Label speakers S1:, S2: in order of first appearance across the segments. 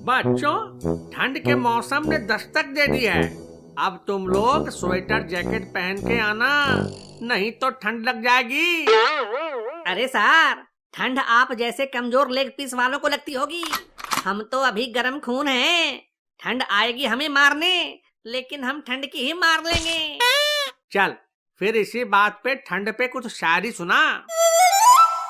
S1: बच्चों, ठंड के मौसम ने दस्तक दे दी है। अब तुम लोग स्वेटर जैकेट पहन के आना, नहीं तो ठंड लग जाएगी।
S2: अरे सर, ठंड आप जैसे कमजोर लेग पीस वालों को लगती होगी। हम तो अभी गर्म खून हैं। ठंड आएगी हमें मारने, लेकिन हम ठंड की ही मार लेंगे।
S1: चल फिर इसी बात पे ठंड पे कुछ शायरी सुना।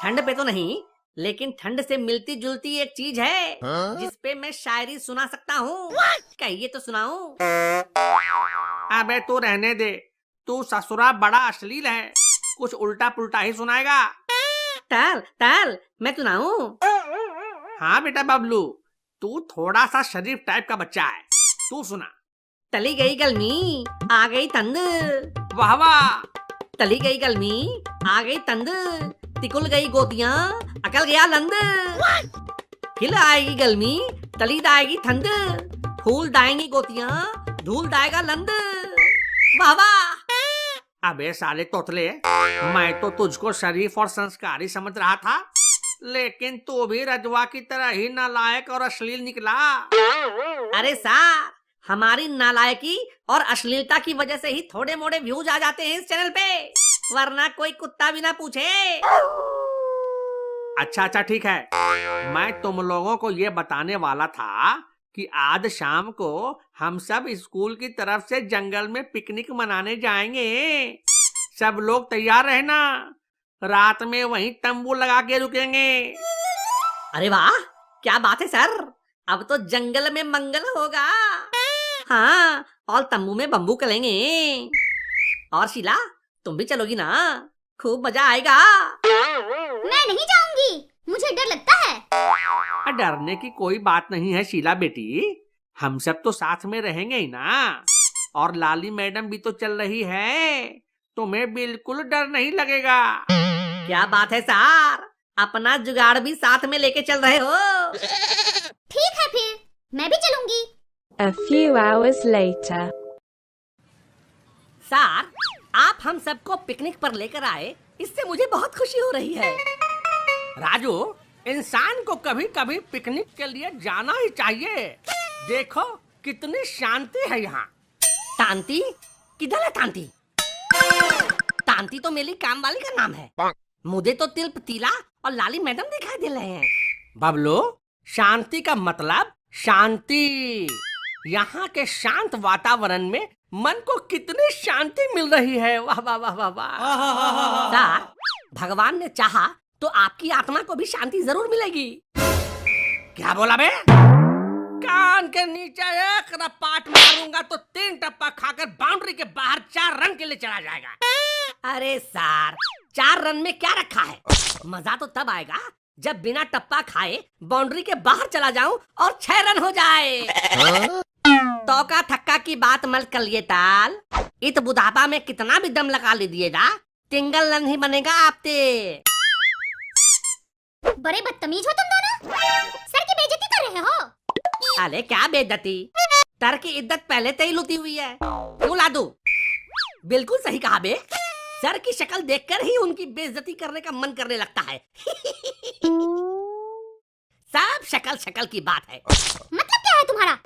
S2: ठंड पे तो नहीं, लेकिन ठंड से मिलती जुलती एक चीज है जिसपे मैं शायरी सुना सकता हूँ। कहिए तो सुनाऊं?
S1: अबे तू रहने दे, तू ससुरा बड़ा अश्लील है, कुछ उल्टा पुल्टा ही सुनाएगा।
S2: ताल ताल मैं सुनाऊं?
S1: हाँ बेटा बबलू, तू थोड़ा सा शरीफ टाइप का बच्चा है, तू सुना।
S2: तली गई गलमी आ गई तंद,
S1: वाह वाह।
S2: तली गई गलमी आ गई तंद, तिकुल गई गोतियां अकल गया लंद। हिल आएगी गलमी तली दाएगी ठंड, फूल दाएंगी गोतियां धूल दाएगा लंद। वाह वाह।
S1: अबे साले तोतले, मैं तो तुझको शरीफ और संस्कारी समझ रहा था, लेकिन तू भी रजवा की तरह ही नालायक और अश्लील निकला।
S2: अरे सार, हमारी नालायकी और अश्लीलता की वजह से ही थोड़े मोड़े व्यूज आ जाते हैं इस चैनल पे, वरना कोई कुत्ता भी ना पूछे।
S1: अच्छा ठीक है, मैं तुम लोगों को ये बताने वाला था कि आज शाम को हम सब स्कूल की तरफ से जंगल में पिकनिक मनाने जाएंगे। सब लोग तैयार रहना, रात में वहीं तंबू लगा के रुकेंगे।
S2: अरे वाह, क्या बात है सर, अब तो जंगल में मंगल होगा। हाँ, और तंबू में बम्बू करेंगे। और शीला, तुम भी चलोगी ना? खूब मजा आएगा।
S3: मैं नहीं जाऊंगी, मुझे डर लगता है।
S1: डरने की कोई बात नहीं है शीला बेटी, हम सब तो साथ में रहेंगे ही ना। और लाली मैडम भी तो चल रही है, तुम्हें बिल्कुल डर नहीं लगेगा।
S2: क्या बात है सर, अपना जुगाड़ भी साथ में लेके चल रहे हो।
S3: ठीक है फिर, मैं भी चलूंगी।
S4: A few hours later.
S2: Sir, आप हम सबको पिकनिक पर लेकर आए, इससे मुझे बहुत खुशी हो रही है।
S1: राजू, इंसान को कभी कभी पिकनिक के लिए जाना ही चाहिए। देखो कितनी शांति है यहाँ।
S2: तांती? किधर है तांती? तांती तो मेरी काम वाली का नाम है। मुझे तो तिल पतीला और लाली मैडम दिखाई दे रहे हैं।
S1: बबलू, शांति का मतलब शांति। यहाँ के शांत वातावरण में मन को कितनी शांति मिल रही है। वाह वाह वाह वाह वाह।
S2: सर, भगवान ने चाहा तो आपकी आत्मा को भी शांति जरूर मिलेगी।
S1: क्या बोला बे? कान के नीचे एक रपाट मारूंगा तो 3 टप्पा खाकर बाउंड्री के बाहर 4 रन के लिए चला जाएगा।
S2: अरे सर, 4 रन में क्या रखा है? मजा तो तब आएगा जब बिना टप्पा खाए बाउंड्री के बाहर चला जाऊं और 6 रन हो जाए। तौका थक्का की बात मत कर लिए ताल, इत बुढ़ापा में कितना भी दम लगा लीजिएगा, सिंगल रन ही बनेगा आपते।
S3: बड़े बदतमीज हो तुम दोनों, सर की बेइज्जती कर रहे हो।
S2: अरे क्या बेइज्जती, सर की इज्जत पहले से ही लुटी हुई है। क्यों लादू? बिल्कुल सही कहा बे, सर की शक्ल देखकर ही उनकी बेइज्जती करने का मन करने लगता है। सब शक्ल शक्ल की बात है।
S3: मतलब क्या है तुम्हारा?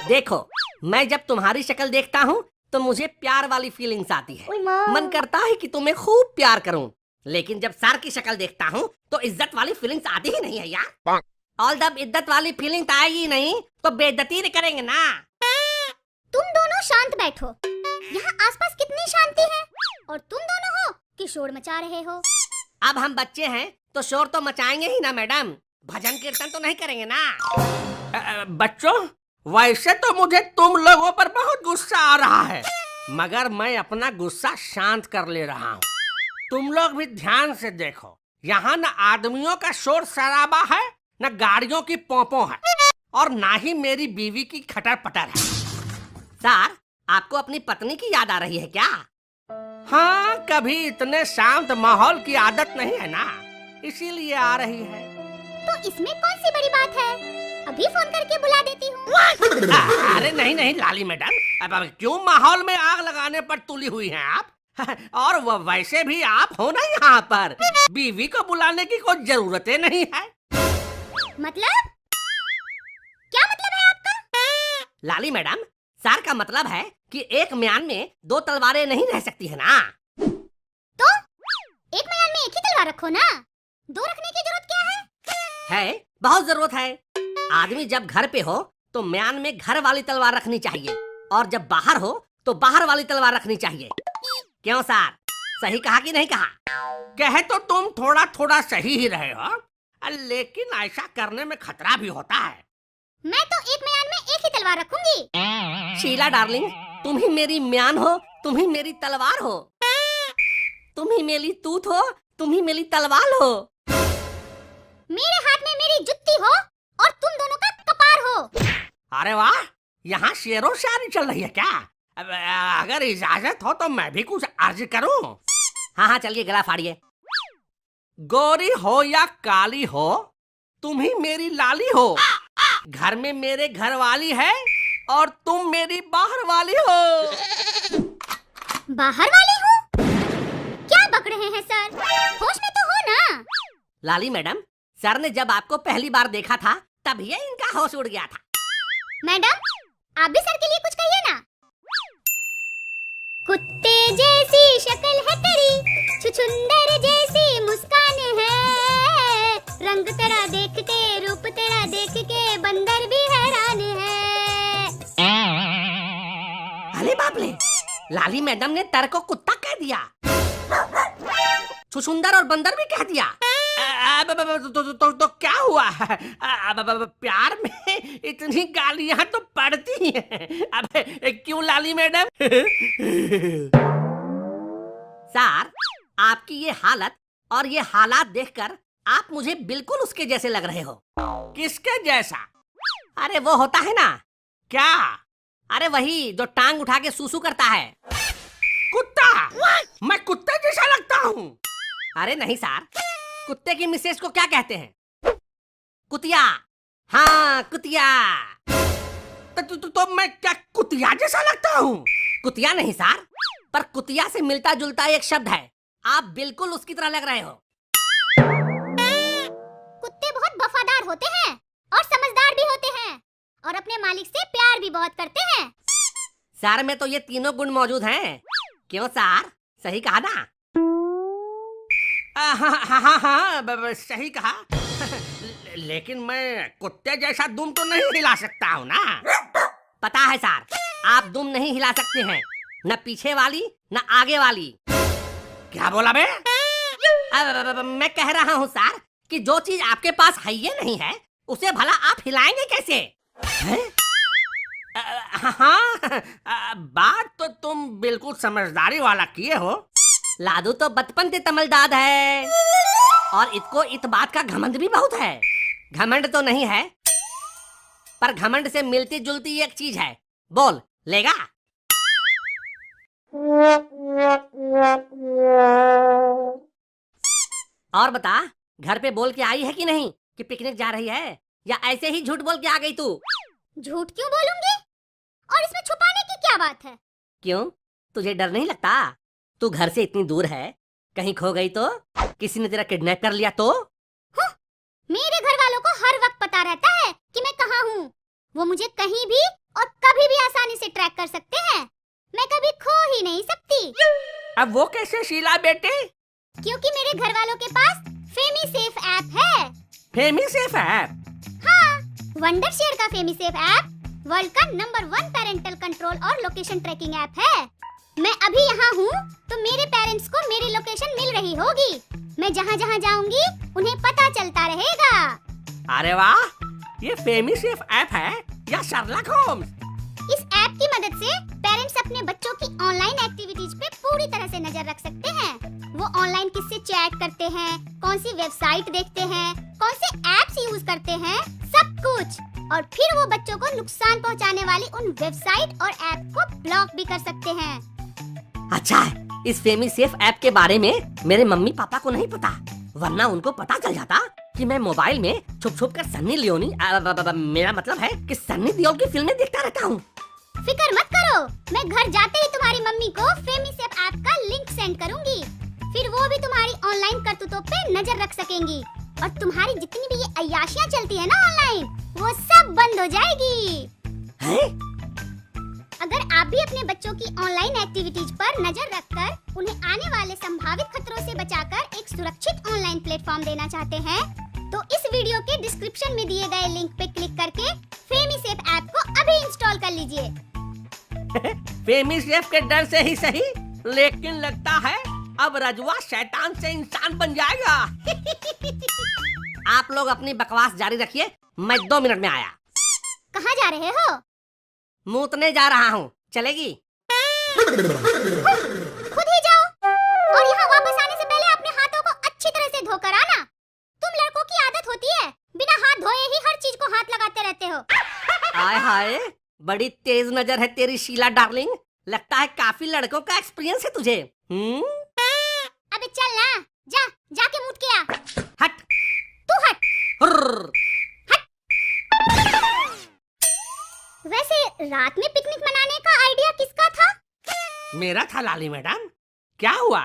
S2: देखो, मैं जब तुम्हारी शक्ल देखता हूँ तो मुझे प्यार वाली फीलिंग्स आती है। मन करता है कि तुम्हें खूब प्यार करूं। लेकिन जब सर की शक्ल देखता हूँ तो इज्जत वाली फीलिंग्स आती ही नहीं है यार। और जब इज्जत वाली फीलिंग्स आएगी नहीं तो बेइज्जती करेंगे ना।
S3: तुम दोनों शांत बैठो, यहाँ आसपास कितनी शांति है, और तुम दोनों हो कि शोर मचा रहे हो।
S2: अब हम बच्चे हैं तो शोर तो मचाएंगे ही ना मैडम, भजन कीर्तन तो नहीं करेंगे ना।
S1: बच्चों, वैसे तो मुझे तुम लोगों पर बहुत गुस्सा आ रहा है, मगर मैं अपना गुस्सा शांत कर ले रहा हूँ। तुम लोग भी ध्यान से देखो, यहाँ न आदमियों का शोर शराबा है, न गाड़ियों की पोंपों है, और ना ही मेरी बीवी की खटर पटर है।
S2: सर, आपको अपनी पत्नी की याद आ रही है क्या?
S1: हाँ, कभी इतने शांत माहौल की आदत नहीं है ना, इसीलिए आ रही है।
S3: तो इसमें कौन सी बड़ी बात है, अभी फोन करके बुला देती हूँ।
S1: अरे नहीं लाली मैडम, अब क्यों माहौल में आग लगाने पर तुली हुई हैं आप? और वैसे भी आप हो ना यहाँ पर, बीवी को बुलाने की कोई जरूरत नहीं है।
S3: मतलब? क्या मतलब
S2: लाली मैडम, सर का मतलब है कि एक म्यान में 2 तलवारें नहीं रह सकती है ना।
S3: तो एक म्यान में एक ही तलवार रखो ना, 2 रखने की जरूरत क्या है?
S2: है, बहुत जरूरत है। आदमी जब घर पे हो तो म्यान में घर वाली तलवार रखनी चाहिए, और जब बाहर हो तो बाहर वाली तलवार रखनी चाहिए। क्यों सर, सही कहा कि नहीं कहा?
S1: कहे तो तुम थोड़ा थोड़ा सही ही रहे हो, लेकिन ऐसा करने में खतरा भी होता है।
S3: मैं तो एक म्यान में एक ही तलवार रखूंगी।
S2: शीला डार्लिंग, तुम ही मेरी म्यान हो, तुम ही मेरी तलवार हो, तुम ही मेरी तूत हो, तुम ही मेरी तलवार हो।
S3: मेरे हाथ में मेरी जुत्ती हो और तुम दोनों का कपार हो।
S1: अरे वाह, यहाँ शेरो शायरी चल रही है क्या? अगर इजाजत हो तो मैं भी कुछ अर्ज करूं।
S2: हाँ हाँ, चलिए गला फाड़िए।
S1: गोरी हो या काली हो, तुम ही मेरी लाली हो। घर में मेरे घर वाली है और तुम मेरी बाहर वाली हो।
S3: बाहर वाली हो? क्या बक रहे हैं सर? होश में तो हो ना?
S2: लाली मैडम, सर ने जब आपको पहली बार देखा था तब ये इनका होश उड़ गया था।
S3: मैडम, आप भी सर के लिए कुछ कहिए ना। कुत्ते जैसी शक्ल है तेरी, छुछुंदर जैसी मुस्कान है, रंग तेरा देख के, रूप तेरा देख के बंदर भी हैरान है।
S2: अरे बाप रे, लाली मैडम ने तर को कुत्ता कह दिया, छुछुंदर और बंदर भी कह दिया।
S1: तो क्या हुआ? प्यार में इतनी गालियां तो पड़ती हैं। अब क्यों लाली मैडम?
S2: सर, आपकी ये हालत और ये हालात देखकर आप मुझे बिल्कुल उसके जैसे लग रहे हो।
S1: किसके जैसा?
S2: अरे वो होता है ना।
S1: क्या?
S2: अरे वही जो टांग उठा के सूसू करता है।
S1: कुत्ता? मैं कुत्ते जैसा लगता हूँ?
S2: अरे नहीं सर, कुत्ते की मिसेज को क्या कहते हैं? कुतिया। हाँ, कुतिया।
S1: तो मैं क्या कुतिया जैसा लगता हूँ?
S2: कुतिया नहीं सर, पर कुतिया से मिलता जुलता एक शब्द है। आप बिल्कुल उसकी तरह लग रहे हो।
S3: कुत्ते बहुत वफादार होते हैं और समझदार भी होते हैं और अपने मालिक से प्यार भी बहुत करते हैं।
S2: सर में तो ये तीनों गुण मौजूद हैं। क्यों सर, सही कहा ना?
S1: हाँ, सही कहा। लेकिन मैं कुत्ते जैसा दुम तो नहीं हिला सकता हूँ ना।
S2: पता है सर, आप दुम नहीं हिला सकते हैं, न पीछे वाली न आगे वाली।
S1: क्या बोला बे?
S2: मैं कह रहा हूँ सर कि जो चीज आपके पास है ये नहीं है, उसे भला आप हिलाएंगे कैसे?
S1: हाँ, बात तो तुम बिल्कुल समझदारी वाला किए हो।
S2: लादू तो बचपन से तमलदाद है और इसको इस बात का घमंड भी बहुत है। घमंड तो नहीं है, पर घमंड से मिलती जुलती एक चीज है। बोल लेगा? और बता, घर पे बोल के आई है कि नहीं कि पिकनिक जा रही है, या ऐसे ही झूठ बोल के आ गई तू?
S3: झूठ क्यों बोलूंगी? और इसमें छुपाने की क्या बात है?
S2: क्यों, तुझे डर नहीं लगता? तू घर से इतनी दूर है, कहीं खो गई तो? किसी ने तेरा किडनैप कर लिया तो?
S3: मेरे घर वालों को हर वक्त पता रहता है कि मैं कहाँ हूँ। वो मुझे कहीं भी और कभी भी आसानी से ट्रैक कर सकते हैं। मैं कभी खो ही नहीं सकती।
S1: अब वो कैसे शीला बेटे?
S3: क्योंकि मेरे घर वालों के पास फेमी सेफ ऐप है।
S1: फेमी सेफ ऐप?
S3: हाँ, वंडर शेयर का फेमी सेफ ऐप वर्ल्ड का नंबर 1 पेरेंटल कंट्रोल और लोकेशन ट्रैकिंग ऐप है। मैं अभी यहाँ हूँ तो मेरे पेरेंट्स को मेरी लोकेशन मिल रही होगी। मैं जहाँ जहाँ जाऊँगी उन्हें पता चलता रहेगा।
S1: अरे वाह, ये फेमी सेफ ऐप है या शर्लक होम्स?
S3: इस ऐप की मदद से पेरेंट्स अपने बच्चों की ऑनलाइन एक्टिविटीज पे पूरी तरह से नजर रख सकते हैं। वो ऑनलाइन किससे चैट करते हैं, कौन सी वेबसाइट देखते हैं, कौन से ऐप्स यूज करते हैं, सब कुछ। और फिर वो बच्चों को नुकसान पहुंचाने वाली उन वेबसाइट और ऐप को ब्लॉक भी कर सकते हैं।
S2: अच्छा, इस फेमी सेफ ऐप के बारे में मेरे मम्मी पापा को नहीं पता, वरना उनको पता चल जाता कि मैं मोबाइल में छुप छुप कर सन्नी लियोनी, मेरा मतलब है कि सन्नी देओल की फिल्में देखता रहता हूँ।
S3: फिक्र मत करो, मैं घर जाते ही तुम्हारी मम्मी को फेमी सेफ ऐप का लिंक सेंड करूंगी। फिर वो भी तुम्हारी ऑनलाइन करतूतों पे नजर रख सकेंगी और तुम्हारी जितनी भी ये अय्याशियाँ चलती है ना ऑनलाइन, वो सब बंद हो जाएगी।
S2: हैं?
S3: आप भी अपने बच्चों की ऑनलाइन एक्टिविटीज पर नजर रखकर उन्हें आने वाले संभावित खतरों से बचाकर एक सुरक्षित ऑनलाइन प्लेटफॉर्म देना चाहते हैं, तो इस वीडियो के डिस्क्रिप्शन में दिए गए लिंक पे क्लिक करके फेमीसेफ ऐप को अभी इंस्टॉल कर लीजिए।
S1: फेमीसेफ के डर से ही सही, लेकिन लगता है अब रजवा शैतान से इंसान बन जाएगा।
S2: आप लोग अपनी बकवास जारी रखिए, मैं 2 मिनट में आया।
S3: कहाँ जा रहे हो?
S2: मूतने जा रहा हूँ, चलेगी?
S3: खुद ही जाओ, और यहाँ वापस आने से पहले अपने हाथों को अच्छी तरह से धोकर आना। तुम लड़कों की आदत होती है बिना हाथ धोए ही हर चीज को हाथ लगाते रहते हो।
S2: आय हाय, बड़ी तेज नजर है तेरी शीला डार्लिंग। लगता है काफी लड़कों का एक्सपीरियंस है तुझे।
S3: अबे चल ना, जाके मूत के आ।
S2: हट,
S3: तू हट।
S2: हुर्र।
S3: वैसे रात में पिकनिक मनाने का आइडिया किसका था?
S1: मेरा था लाली मैडम। क्या हुआ,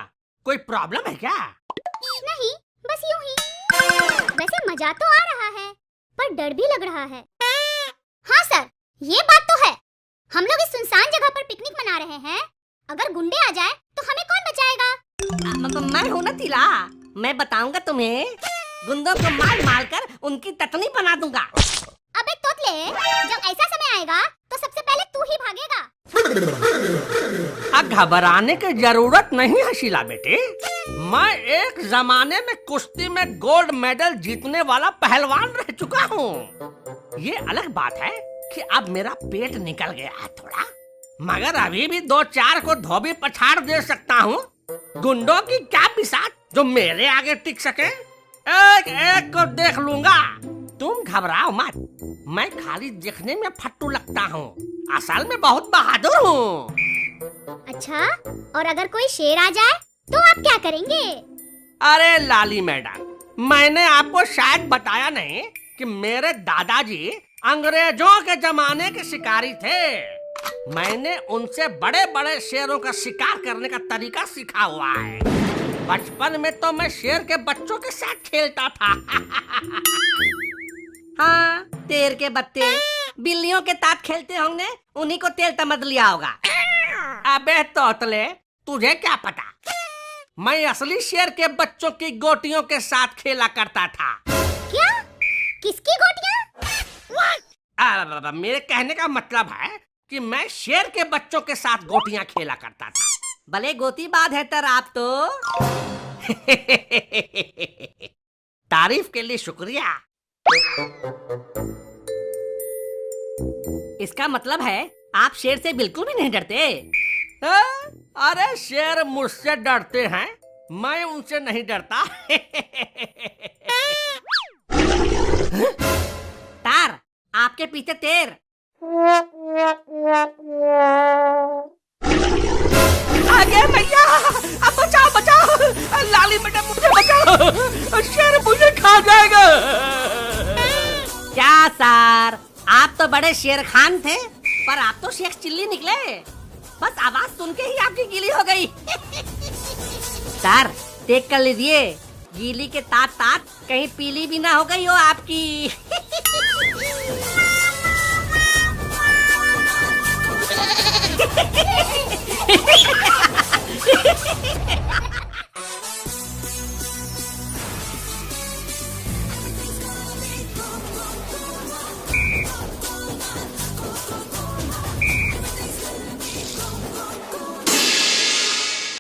S1: कोई प्रॉब्लम है क्या?
S3: नहीं, बस यूं ही। वैसे मजा तो आ रहा है, पर डर भी लग रहा है। हाँ सर, ये बात तो है। हम लोग इस सुनसान जगह पर पिकनिक मना रहे हैं। अगर गुंडे आ जाए तो हमें कौन बचाएगा?
S2: मैं हूँ ना तिला, मैं बताऊंगा तुम्हें। गुंडों को मार मार कर उनकी टटनी बना दूंगा।
S3: अबे तोतले, जब ऐसा समय आएगा तो सबसे पहले तू ही भागेगा।
S1: अब घबराने की जरूरत नहीं है शीला बेटे। मैं एक जमाने में कुश्ती में गोल्ड मेडल जीतने वाला पहलवान रह चुका हूँ। ये अलग बात है कि अब मेरा पेट निकल गया है थोड़ा, मगर अभी भी 2-4 को धोबी पछाड़ दे सकता हूँ। गुंडों की क्या बिसात जो मेरे आगे टिक सके। एक एक को देख लूंगा। तुम घबराओ मत, मैं खाली दिखने में फट्टू लगता हूँ, असल में बहुत बहादुर हूँ।
S3: अच्छा, और अगर कोई शेर आ जाए तो आप क्या करेंगे?
S1: अरे लाली मैडम, मैंने आपको शायद बताया नहीं कि मेरे दादाजी अंग्रेजों के जमाने के शिकारी थे। मैंने उनसे बड़े बड़े शेरों का शिकार करने का तरीका सीखा हुआ है। बचपन में तो मैं शेर के बच्चों के साथ खेलता था।
S2: हाँ, तेर के बत्ते बिल्लियों के साथ खेलते होंगे, उन्हीं को तेल तमद लिया होगा।
S1: अबे तोतले, तुझे क्या पता, मैं असली शेर के बच्चों की गोटियों के साथ खेला करता था।
S3: क्या? किसकी गोटियां?
S1: मेरे कहने का मतलब है कि मैं शेर के बच्चों के साथ गोटियां खेला करता था।
S2: भले गोती बात है तर आप तो।
S1: तारीफ के लिए शुक्रिया।
S2: इसका मतलब है आप शेर से बिल्कुल भी नहीं डरते।
S1: अरे शेर मुझसे डरते हैं, मैं उनसे नहीं डरता।
S2: तार, आपके पीछे तेर।
S1: आगे भैया, अब बचाओ बचाओ, लाली मैडम मुझे बचाओ, शेर मुझे खा जाएगा।
S2: क्या सर, आप तो बड़े शेर खान थे, पर आप तो शेख चिल्ली निकले। बस आवाज सुन के ही आपकी गीली हो गई। सर, टेक कर लीजिए, गीली के तात तात कहीं पीली भी ना हो गई हो आपकी।